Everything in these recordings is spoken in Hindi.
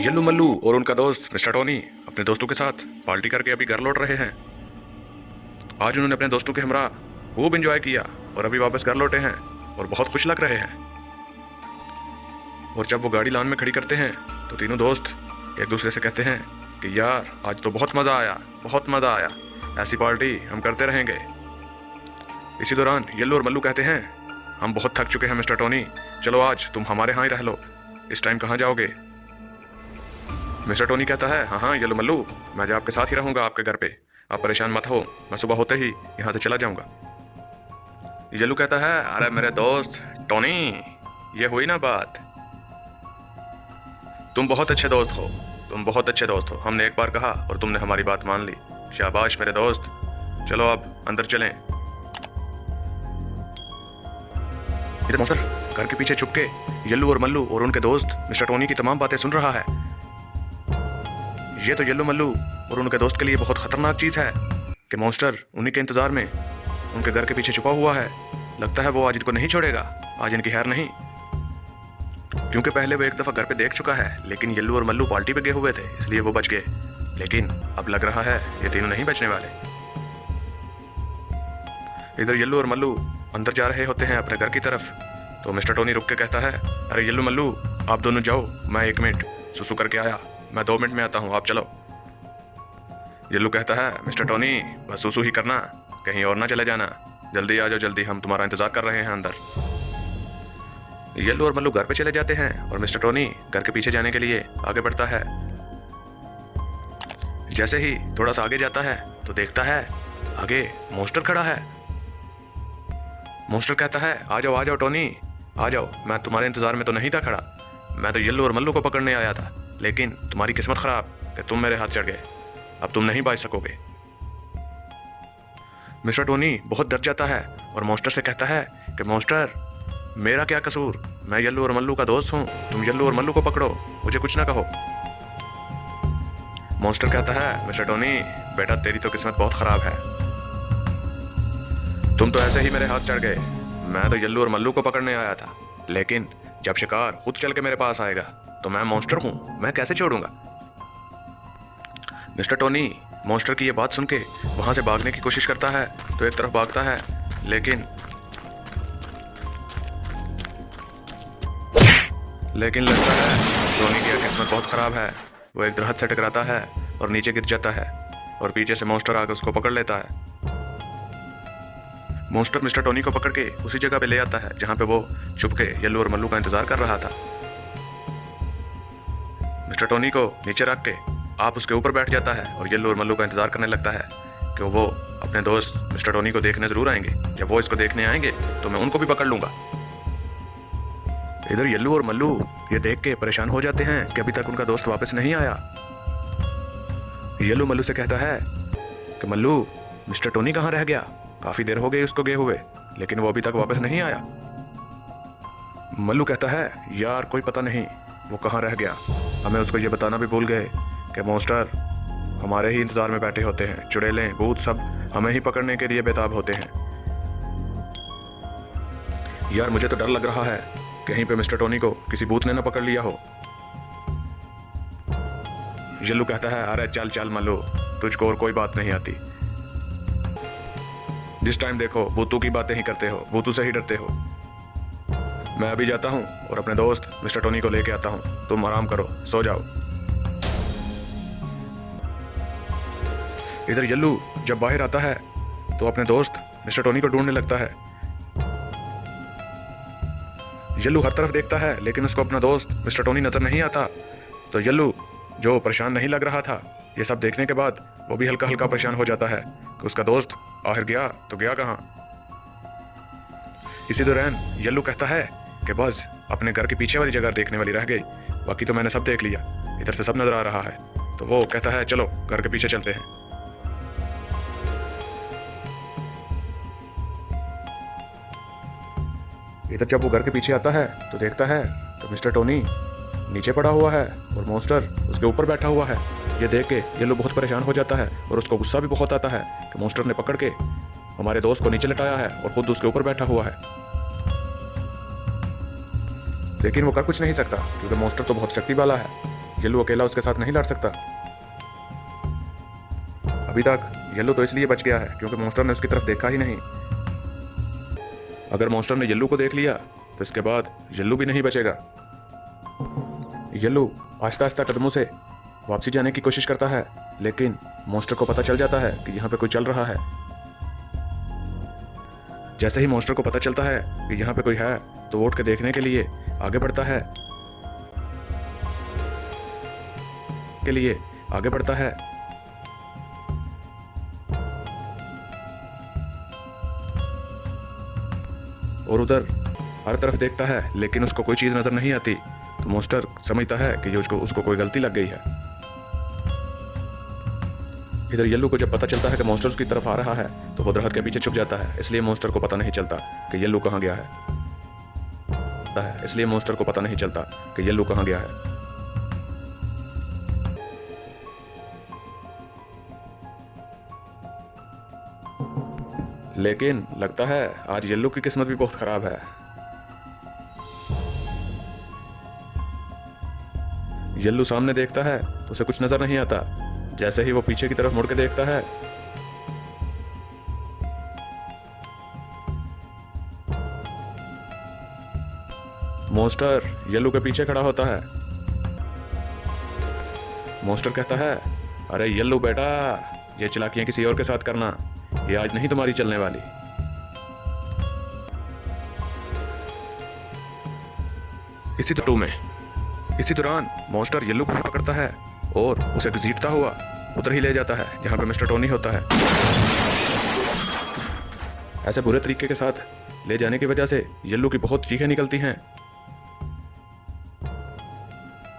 यल्लू मल्लू और उनका दोस्त मिस्टर टोनी अपने दोस्तों के साथ पार्टी करके अभी घर लौट रहे हैं। आज उन्होंने अपने दोस्तों के हमरा खूब एंजॉय किया और अभी वापस घर लौटे हैं और बहुत खुश लग रहे हैं। और जब वो गाड़ी लान में खड़ी करते हैं तो तीनों दोस्त एक दूसरे से कहते हैं कि यार आज तो बहुत मज़ा आया, बहुत मज़ा आया, ऐसी पार्टी हम करते रहेंगे। इसी दौरान यल्लू और मल्लू कहते हैं हम बहुत थक चुके हैं मिस्टर टोनी, चलो आज तुम हमारे यहाँ ही रह लो, इस टाइम कहाँ जाओगे। मिस्टर टोनी कहता है हाँ हाँ यल्लू मल्लू, मैं जो आपके साथ ही रहूँगा आपके घर पे, आप परेशान मत हो, मैं सुबह होते ही यहाँ से चला जाऊँगा। यल्लू कहता है अरे मेरे दोस्त टोनी, ये हुई ना बात, तुम बहुत अच्छे दोस्त हो, तुम बहुत अच्छे दोस्त हो, हमने एक बार कहा और तुमने हमारी बात मान ली, शाबाश मेरे दोस्त, चलो अब अंदर चलें। इधर मौसर घर के पीछे छुप के यल्लू और मल्लू और उनके दोस्त मिस्टर टोनी की तमाम बातें सुन रहा है। ये तो यल्लू मल्लू और उनके दोस्त के लिए बहुत खतरनाक चीज है कि मॉन्स्टर उन्हीं के इंतजार में उनके घर के पीछे छुपा हुआ है। लगता है वो आज इनको नहीं छोड़ेगा, आज इनकी खैर नहीं, क्योंकि पहले वो एक दफा घर पे देख चुका है, लेकिन यल्लू और मल्लू पार्टी पे गए हुए थे इसलिए वो बच गए, लेकिन अब लग रहा है ये तीनों नहीं बचने वाले। इधर यल्लू और मल्लू अंदर जा रहे होते हैं अपने घर की तरफ, तो मिस्टर टोनी रुक के कहता है अरे यल्लू मल्लू आप दोनों जाओ, मैं 1 मिनट सुसु करके आया, मैं 2 मिनट में आता हूँ, आप चलो। यल्लू कहता है मिस्टर टोनी बस सुसु ही करना, कहीं और ना चले जाना, जल्दी आ जाओ, जल्दी हम तुम्हारा इंतजार कर रहे हैं अंदर। यल्लू और मल्लू घर पे चले जाते हैं और मिस्टर टोनी घर के पीछे जाने के लिए आगे बढ़ता है। जैसे ही थोड़ा सा आगे जाता है तो देखता है आगे मॉन्स्टर खड़ा है। मॉन्स्टर कहता है आ जाओ टोनी, आ जाओ, मैं तुम्हारे इंतजार में तो नहीं था खड़ा, मैं तो यल्लू और मल्लू को पकड़ने आया था, लेकिन तुम्हारी किस्मत खराब कि तुम मेरे हाथ चढ़ गए, अब तुम नहीं बच सकोगे। मिस्टर टोनी बहुत डर जाता है और मॉन्स्टर से कहता है कि मॉन्स्टर मेरा क्या कसूर, मैं यल्लू और मल्लू का दोस्त हूँ, तुम यल्लू और मल्लू को पकड़ो, मुझे कुछ ना कहो। मॉन्स्टर कहता है मिस्टर टोनी बेटा तेरी तो किस्मत बहुत खराब है, तुम तो ऐसे ही मेरे हाथ चढ़ गए, मैं तो यल्लू और मल्लू को पकड़ने आया था, लेकिन जब शिकार खुद चल के मेरे पास आएगा तो मैं मॉन्स्टर हूँ, मैं कैसे छोड़ूंगा। मिस्टर टोनी मॉन्स्टर की ये बात सुन के वहां से भागने की कोशिश करता है, तो एक तरफ भागता है, लेकिन लगता है टोनी की किस्मत बहुत खराब है, वो एक दरख्त से टकराता है और नीचे गिर जाता है और पीछे से मॉन्स्टर आकर उसको पकड़ लेता है। मॉन्स्टर मिस्टर टोनी को पकड़ के उसी जगह पे ले आता है जहां पे वो छुप के यल्लू और मल्लू का इंतजार कर रहा था। मिस्टर टोनी को नीचे रख के आप उसके ऊपर बैठ जाता है और यल्लू और मल्लू का इंतजार करने लगता है कि वो अपने दोस्त मिस्टर टोनी को देखने जरूर आएंगे, जब वो इसको देखने आएंगे तो मैं उनको भी पकड़ लूंगा। इधर यल्लू और मल्लू ये देख के परेशान हो जाते हैं कि अभी तक उनका दोस्त वापस नहीं आया। यल्लू मल्लू से कहता है कि मल्लू मिस्टर टोनी कहाँ रह गया, काफी देर हो गई उसको गए हुए, लेकिन वो अभी तक वापस नहीं आया। मल्लू कहता है यार कोई पता नहीं वो कहाँ रह गया, हमें उसको ये बताना भी भूल गए कि मॉन्स्टर हमारे ही इंतजार में बैठे होते हैं, चुड़ैलें भूत सब हमें ही पकड़ने के लिए बेताब होते हैं। यार मुझे तो डर लग रहा है कहीं पे मिस्टर टोनी को किसी भूत ने ना पकड़ लिया हो। यल्लू कहता है अरे चल चल मल्लू, तुझको और कोई बात नहीं आती, जिस टाइम देखो भूतू की बातें ही करते हो, भूतू से ही डरते हो। मैं अभी जाता हूँ और अपने दोस्त मिस्टर टोनी को लेके आता हूँ, तुम आराम करो, सो जाओ। इधर यल्लू जब बाहर आता है तो अपने दोस्त मिस्टर टोनी को ढूंढने लगता है। यल्लू हर तरफ देखता है लेकिन उसको अपना दोस्त मिस्टर टोनी नजर नहीं आता, तो यल्लू जो परेशान नहीं लग रहा था, ये सब देखने के बाद वो भी हल्का हल्का परेशान हो जाता है कि उसका दोस्त आखिर गया तो गया कहाँ। इसी दौरान यल्लू कहता है कि बस अपने घर के पीछे वाली जगह देखने वाली रह गई, बाकी तो मैंने सब देख लिया, इधर से सब नजर आ रहा है। तो वो कहता है चलो घर के पीछे चलते हैं। इधर जब वो घर के पीछे आता है तो देखता है तो मिस्टर टोनी नीचे पड़ा हुआ है और मॉन्स्टर उसके ऊपर बैठा हुआ है। ये देख के यल्लू बहुत परेशान हो जाता है और उसको गुस्सा भी बहुत आता है कि मॉन्स्टर ने पकड़ के हमारे दोस्त को नीचे लटाया है और खुद उसके ऊपर बैठा हुआ है। लेकिन वो कर कुछ नहीं सकता क्योंकि मॉन्स्टर तो बहुत शक्ति वाला है। येल्लू अकेला उसके साथ नहीं लड़ सकता। अभी तक येल्लू तो इसलिए बच गया है क्योंकि मॉन्स्टर ने उसकी तरफ देखा ही नहीं। अगर मॉन्स्टर ने येल्लू को देख लिया तो इसके बाद येल्लू भी नहीं बचेगा। येल्लू आहिस्ता आहिस्ता कदमों से वापसी जाने की कोशिश करता है, लेकिन मॉन्स्टर को पता चल जाता है कि यहाँ पे कोई चल रहा है। जैसे ही मॉन्स्टर को पता चलता है कि यहाँ पे कोई है तो वो उठ के देखने के लिए आगे बढ़ता है और उधर हर तरफ देखता है, लेकिन उसको कोई चीज नजर नहीं आती। तो मॉन्स्टर समझता है कि उसको कोई गलती लग गई है। इधर येल्लू को जब पता चलता है कि मॉन्स्टर उसकी तरफ आ रहा है तो वो दरख्त के पीछे छुप जाता है। इसलिए मॉन्स्टर को पता नहीं चलता कि येल्लू कहाँ गया है। लेकिन लगता है आज येल्लू की किस्मत भी बहुत खराब है। येल्लू सामने देखता है तो उसे कुछ नजर नहीं आता। जैसे ही वो पीछे की तरफ मुड़ के देखता है मॉन्स्टर येल्लू के पीछे खड़ा होता है। मॉन्स्टर कहता है, अरे येल्लू बेटा, ये चालाकियां किसी और के साथ करना, ये आज नहीं तुम्हारी चलने वाली। इसी दौरान मॉन्स्टर येल्लू को पकड़ता है और उसे घसीटता हुआ उधर ही ले जाता है जहां पे मिस्टर टोनी होता है। ऐसे बुरे तरीके के साथ ले जाने की वजह से येल्लू की बहुत चीखें निकलती हैं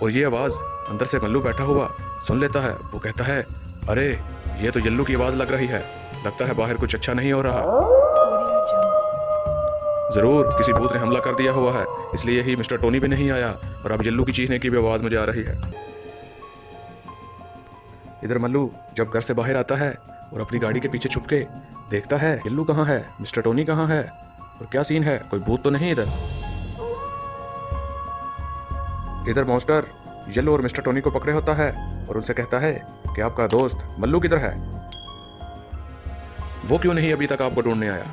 और ये आवाज अंदर से मल्लू बैठा हुआ सुन लेता है। वो कहता है, अरे ये तो येल्लू की आवाज लग रही है, लगता है बाहर कुछ अच्छा नहीं हो रहा। जरूर किसी भूत ने हमला कर दिया हुआ है, इसलिए ही मिस्टर टोनी भी नहीं आया और अब येल्लू की चीखने की भी आवाज मुझे आ रही है। इधर मल्लू जब घर से बाहर आता है और अपनी गाड़ी के पीछे छुप के देखता है येल्लू कहाँ है, मिस्टर टोनी कहाँ है और क्या सीन है, कोई भूत तो नहीं इधर मॉन्स्टर येल्लू और मिस्टर टोनी को पकड़े होता है और उनसे कहता है कि आपका दोस्त मल्लू किधर है, वो क्यों नहीं अभी तक आपको ढूंढने आया।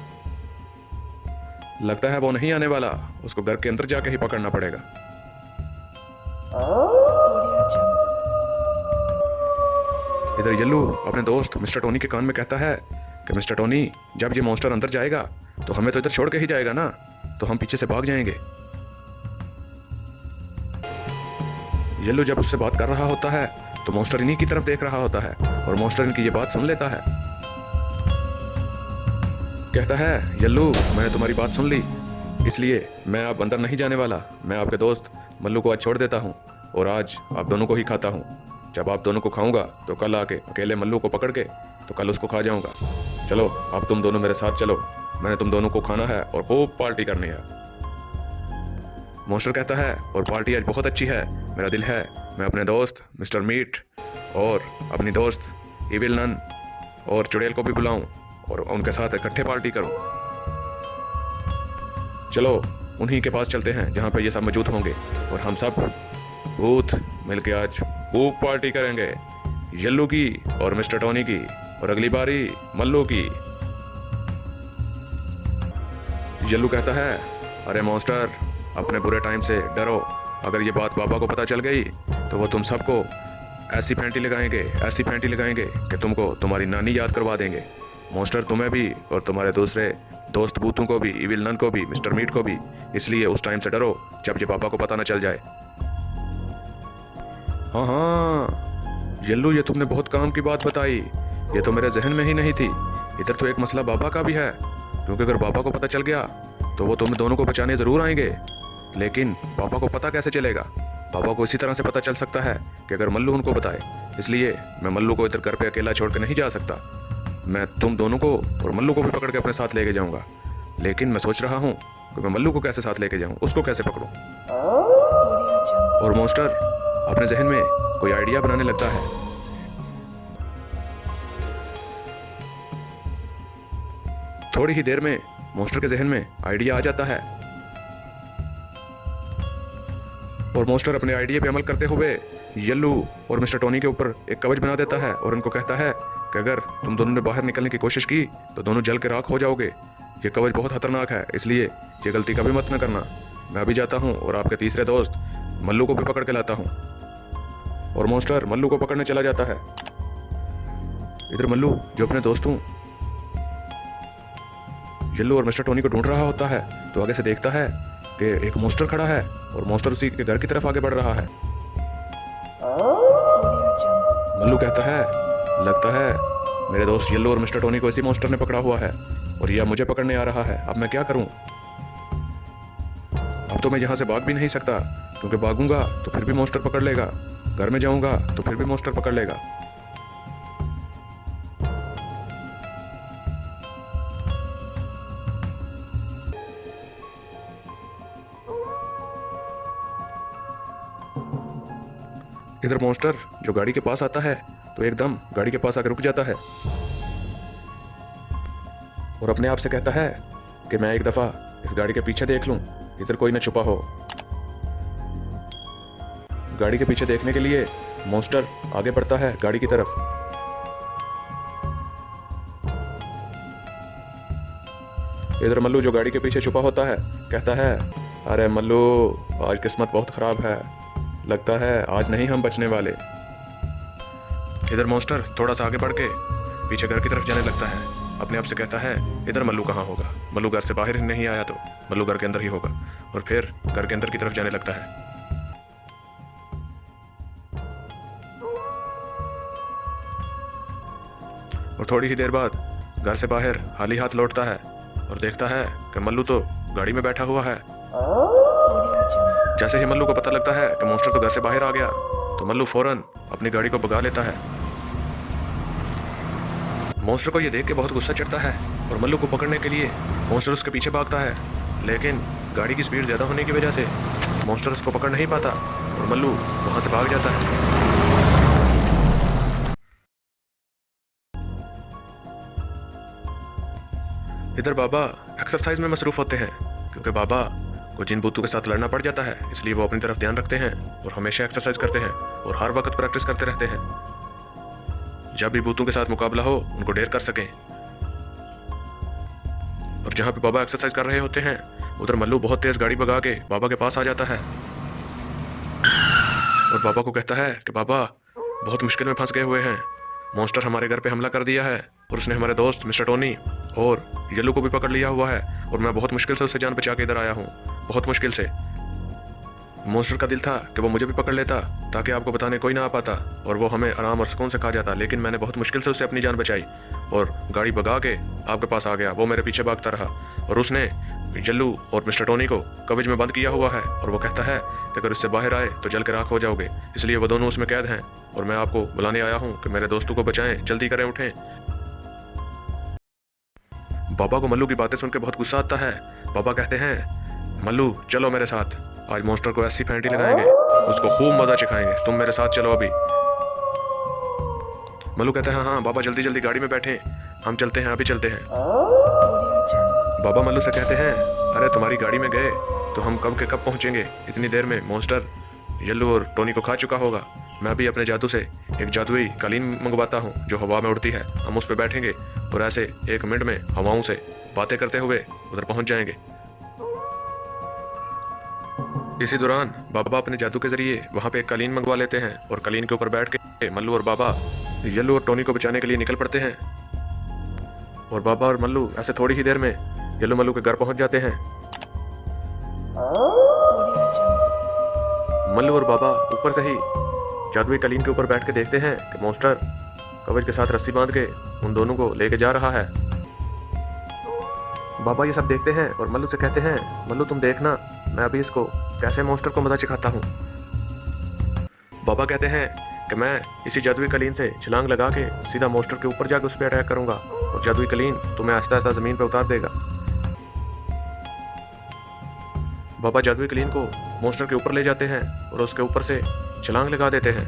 लगता है वो नहीं आने वाला, उसको घर के अंदर जाके ही पकड़ना पड़ेगा। इधर येल्लू अपने दोस्त मिस्टर टोनी के कान में कहता है कि मिस्टर टोनी, जब ये मॉन्स्टर अंदर जाएगा तो हमें तो इधर छोड़ के ही जाएगा ना, तो हम पीछे से भाग जाएंगे। येल्लू जब उससे बात कर रहा होता है तो मॉन्स्टर इन्हीं की तरफ देख रहा होता है और मॉन्स्टर इनकी ये बात सुन लेता है। कहता है, येल्लू, मैंने तुम्हारी बात सुन ली, इसलिए मैं अब अंदर नहीं जाने वाला। मैं आपके दोस्त मल्लू को आज छोड़ देता हूँ और आज आप दोनों को ही खाता हूँ। जब आप दोनों को खाऊंगा तो कल आके अकेले मल्लू को पकड़ के तो कल उसको खा जाऊंगा। चलो अब तुम दोनों मेरे साथ चलो, मैंने तुम दोनों को खाना है और खूब पार्टी करनी है। मॉन्स्टर कहता है, और पार्टी आज बहुत अच्छी है, मेरा दिल है मैं अपने दोस्त मिस्टर मीट और अपनी दोस्त इविल नन और चुड़ैल को भी बुलाऊं और उनके साथ इकट्ठे पार्टी करूं। चलो उन्हीं के पास चलते हैं जहां पे ये सब मौजूद होंगे और हम सब भूत मिलके आज खूब पार्टी करेंगे, येल्लू की और मिस्टर टोनी की और अगली बारी मल्लू की। येल्लू कहता है, अरे मॉन्स्टर, अपने बुरे टाइम से डरो, अगर ये बात बाबा को पता चल गई तो वो तुम सबको ऐसी फेंटी लगाएंगे कि तुमको तुम्हारी नानी याद करवा देंगे। मॉन्स्टर तुम्हें भी और तुम्हारे दूसरे दोस्त भूतों को भी, इविल नन को भी, मिस्टर मीट को भी। इसलिए उस टाइम से डरो जब ये पापा को पता ना चल जाए। हाँ येल्लू, ये तुमने बहुत काम की बात बताई, ये तो मेरे जहन में ही नहीं थी। इधर तो एक मसला बाबा का भी है, क्योंकि अगर बाबा को पता चल गया तो वो तुम दोनों को बचाने जरूर आएंगे, लेकिन पापा को पता कैसे चलेगा। पापा को इसी तरह से पता चल सकता है कि अगर मल्लू उनको बताए। इसलिए मैं मल्लू को इधर घर पे अकेला छोड़ के नहीं जा सकता। मैं तुम दोनों को और मल्लू को भी पकड़ के अपने साथ लेके जाऊंगा, लेकिन मैं सोच रहा हूँ कि मैं मल्लू को कैसे साथ लेके जाऊं, उसको कैसे पकड़ूं। और मॉन्स्टर अपने जहन में कोई आइडिया बनाने लगता है। थोड़ी ही देर में मॉन्स्टर के जहन में आइडिया आ जाता है और मॉन्स्टर अपने आइडिया पे अमल करते हुए येल्लू और मिस्टर टोनी के ऊपर एक कवच बना देता है और उनको कहता है कि अगर तुम दोनों ने बाहर निकलने की कोशिश की तो दोनों जल के राख हो जाओगे। ये कवच बहुत खतरनाक है, इसलिए ये गलती कभी मत न करना। मैं अभी जाता हूँ और आपके तीसरे दोस्त मल्लू को भी पकड़ के लाता हूँ। और मॉन्स्टर मल्लू को पकड़ने चला जाता है। इधर मल्लू जो अपने दोस्तों येल्लू और मिस्टर टोनी को ढूंढ रहा होता है तो आगे से देखता है कि एक मॉन्स्टर खड़ा है और मॉन्स्टर उसी के घर की तरफ आगे बढ़ रहा है। मल्लू कहता है लगता है मेरे दोस्त येल्लो और मिस्टर टोनी को इसी मॉन्स्टर ने पकड़ा हुआ है और यह मुझे पकड़ने आ रहा है। अब मैं क्या करूं? अब तो मैं यहाँ से भाग भी नहीं सकता, क्योंकि भागूंगा तो फिर भी मॉन्स्टर पकड़ लेगा, घर में जाऊंगा तो फिर भी मॉन्स्टर पकड़ लेगा। इधर मॉन्स्टर जो गाड़ी के पास आता है तो एकदम गाड़ी के पास आकर रुक जाता है और अपने आप से कहता है कि मैं एक दफा इस गाड़ी के पीछे देख लूं, इधर कोई न छुपा हो। गाड़ी के पीछे देखने के लिए मॉन्स्टर आगे बढ़ता है गाड़ी की तरफ। इधर मल्लू जो गाड़ी के पीछे छुपा होता है कहता है अरे मल्लू, आज किस्मत बहुत खराब है, लगता है आज नहीं हम बचने वाले। इधर मॉन्स्टर थोड़ा सा आगे बढ़ के पीछे घर की तरफ जाने लगता है। अपने आप से कहता है इधर मल्लू कहाँ होगा, मल्लू घर से बाहर ही नहीं आया तो मल्लू घर के अंदर ही होगा। और फिर घर के अंदर की तरफ जाने लगता है। और थोड़ी ही देर बाद घर से बाहर खाली हाथ लौटता है और देखता है कि मल्लू तो गाड़ी में बैठा हुआ है। जैसे ही मल्लू को पता लगता है कि मॉन्स्टर तो घर से बाहर आ गया तो मल्लू फौरन अपनी गाड़ी को भगा लेता है। मॉन्स्टर को यह देख के बहुत गुस्सा चढ़ता है और मल्लू को पकड़ने के लिए मॉन्स्टर उसके पीछे भागता है, लेकिन गाड़ी की स्पीड ज्यादा होने की वजह से मॉन्स्टर उसको पकड़ नहीं पाता और मल्लू वहां से भाग जाता है। इधर बाबा एक्सरसाइज में मसरूफ होते हैं, क्योंकि बाबा को जिन भूतों के साथ लड़ना पड़ जाता है, इसलिए वो अपनी तरफ ध्यान रखते हैं और हमेशा एक्सरसाइज करते हैं और हर वक्त प्रैक्टिस करते रहते हैं, जब भी भूतों के साथ मुकाबला हो उनको ढेर कर सकें। और जहां पे बाबा एक्सरसाइज कर रहे होते हैं उधर मल्लू बहुत तेज गाड़ी भगा के बाबा के पास आ जाता है और बाबा को कहता है कि बाबा बहुत मुश्किल में फंस गए हुए हैं, मॉन्स्टर हमारे घर पे हमला कर दिया है और उसने हमारे दोस्त मिस्टर टोनी और येल्लो को भी पकड़ लिया हुआ है और मैं बहुत मुश्किल से उससे जान बचा के इधर आया हूँ, बहुत मुश्किल से। मॉन्स्टर का दिल था कि वो मुझे भी पकड़ लेता ताकि आपको बताने कोई ना आ पाता और वो हमें आराम और सुकून से खा जाता, लेकिन मैंने बहुत मुश्किल से उससे अपनी जान बचाई और गाड़ी भगा के आपके पास आ गया। वो मेरे पीछे भागता रहा और उसने येल्लो और मिस्टर टोनी को कवच में बंद किया हुआ है और वो कहता है कि अगर इससे बाहर आए तो जल के राख हो जाओगे, इसलिए वो दोनों उसमें कैद हैं और मैं आपको बुलाने आया हूँ कि मेरे दोस्तों को बचाएं, जल्दी करें, उठें। बाबा को मल्लू की बातें सुन के बहुत गुस्सा आता है। बाबा कहते हैं मल्लू चलो मेरे साथ, आज मॉन्स्टर को ऐसी फेंटी लगाएंगे, उसको खूब मजा चखाएंगे, तुम मेरे साथ चलो अभी। मल्लू कहते हैं हाँ बाबा, जल्दी जल्दी गाड़ी में बैठे, हम चलते हैं, अभी चलते हैं। बाबा मल्लू से कहते हैं अरे तुम्हारी गाड़ी में गए तो हम कब के कब पहुंचेंगे, इतनी देर में मॉन्स्टर येल्लो और टोनी को खा चुका होगा। मैं भी अपने जादू से एक जादुई कालीन मंगवाता हूँ जो हवा में उड़ती है, हम उस पर बैठेंगे और ऐसे 1 मिनट में हवाओं से बातें करते हुए उधर पहुंच जाएंगे। इसी दौरान बाबा अपने जादू के जरिए वहां पे एक कालीन मंगवा लेते हैं और कालीन के ऊपर बैठ के मल्लू और बाबा येल्लो और टोनी को बचाने के लिए निकल पड़ते हैं। और बाबा और मल्लू ऐसे थोड़ी ही देर में येल्लो मल्लू के घर पहुंच जाते हैं। मल्लू और बाबा ऊपर से ही जादुई कालीन के ऊपर बैठ के देखते हैं कि मॉन्स्टर कवच के साथ रस्सी बांध के उन दोनों को लेके जा रहा है। बाबा ये सब देखते हैं और मल्लू से कहते हैं मल्लू तुम देखना, मैं अभी इसको कैसे मॉन्स्टर को मजा चिखाता हूँ। बाबा कहते हैं कि मैं इसी जादुई कालीन से छलांग लगा के सीधा मॉन्स्टर के ऊपर जाकर उस पर अटैक करूंगा और जादुई कालीन तुम्हें आहिस्ता आहिस्ता जमीन पर उतार देगा। बाबा जादुई कालीन को मॉन्स्टर के ऊपर ले जाते हैं और उसके ऊपर से छलांग लगा देते हैं।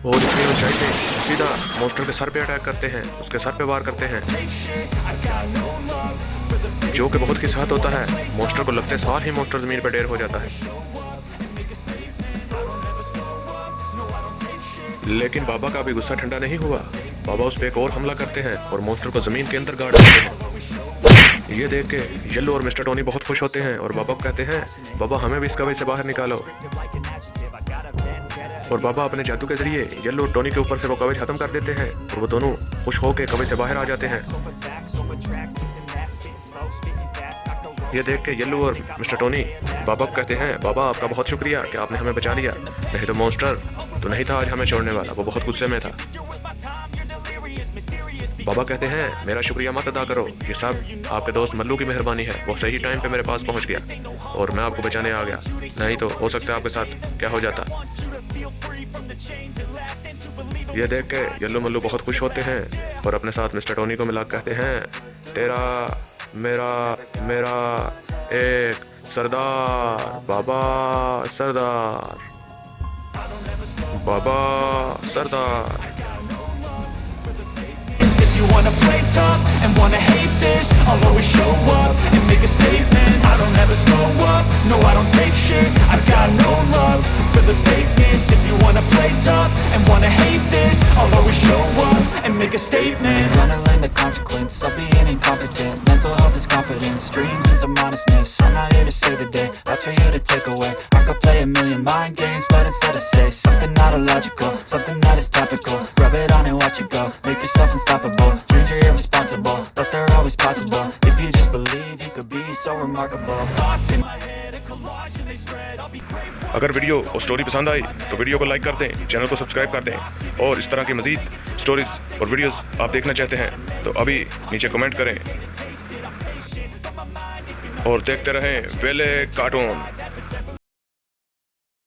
और इतनी ऊंचाई से सीधा मॉन्स्टर के सर पे अटैक करते हैं, उसके सर पे वार करते हैं। जो कि बहुत के साथ होता है। मॉन्स्टर को लगते सार ही मॉन्स्टर ज़मीन पर ढेर हो जाता है। लेकिन बाबा का भी गुस्सा ठंडा नहीं हुआ। बाबा उस पर एक और हमला करते हैं और मॉन्स्टर को ज़मीन के अंदर गाड़ देते हैं। ये देख के येलो और मिस्टर टोनी बहुत खुश होते हैं और बाबा को कहते हैं, बाबा हमें भी इस कवे से बाहर निकालो। और बाबा अपने जादू के जरिए येलो और टोनी के ऊपर से वो कवच खत्म कर देते हैं और वो दोनों खुश होकर कवे से बाहर आ जाते हैं। ये देख के येलो और मिस्टर टोनी बाबा को कहते हैं, बाबा आपका बहुत शुक्रिया कि आपने हमें बचा लिया, नहीं तो मॉन्स्टर तो नहीं था आज हमें छोड़ने वाला। वो बहुत गुस्से में था। बाबा कहते हैं, मेरा शुक्रिया मत अदा करो, ये सब आपके दोस्त मल्लू की मेहरबानी है। वो सही टाइम पे मेरे पास पहुंच गया और मैं आपको बचाने आ गया, नहीं तो हो सकता है आपके साथ क्या हो जाता। ये देख के येलो मल्लू बहुत खुश होते हैं और अपने साथ मिस्टर टोनी को मिला कहते हैं, तेरा मेरा मेरा एक सरदार, बाबा सरदार, बाबा सरदार। You wanna play tough and wanna hate this, I'll always show up and make a statement. I don't ever slow up, no I don't take shit. I've got no love for the fakeness. If you wanna play tough and wanna hate this, I'll always show up and make a statement. I'm gonna learn the consequence of being incompetent. Mental health is confidence, dreams and some honestness. I'm not here to save the day, that's for you to take away. I could play a million mind games, but instead I say something not illogical, something that is topical. Rub it on and watch it go, make yourself unstoppable. Dreams are irresponsible, but they're always possible. If you just believe, you could be so remarkable. Thoughts in my head, a collage and they spread. I'll be great. अगर वीडियो और स्टोरी पसंद आई तो वीडियो को लाइक कर दें, चैनल को सब्सक्राइब कर दें और इस तरह की मज़ीद स्टोरीज़ और वीडियोस आप देखना चाहते हैं तो अभी नीचे कमेंट करें और देखते रहें वेले कार्टून।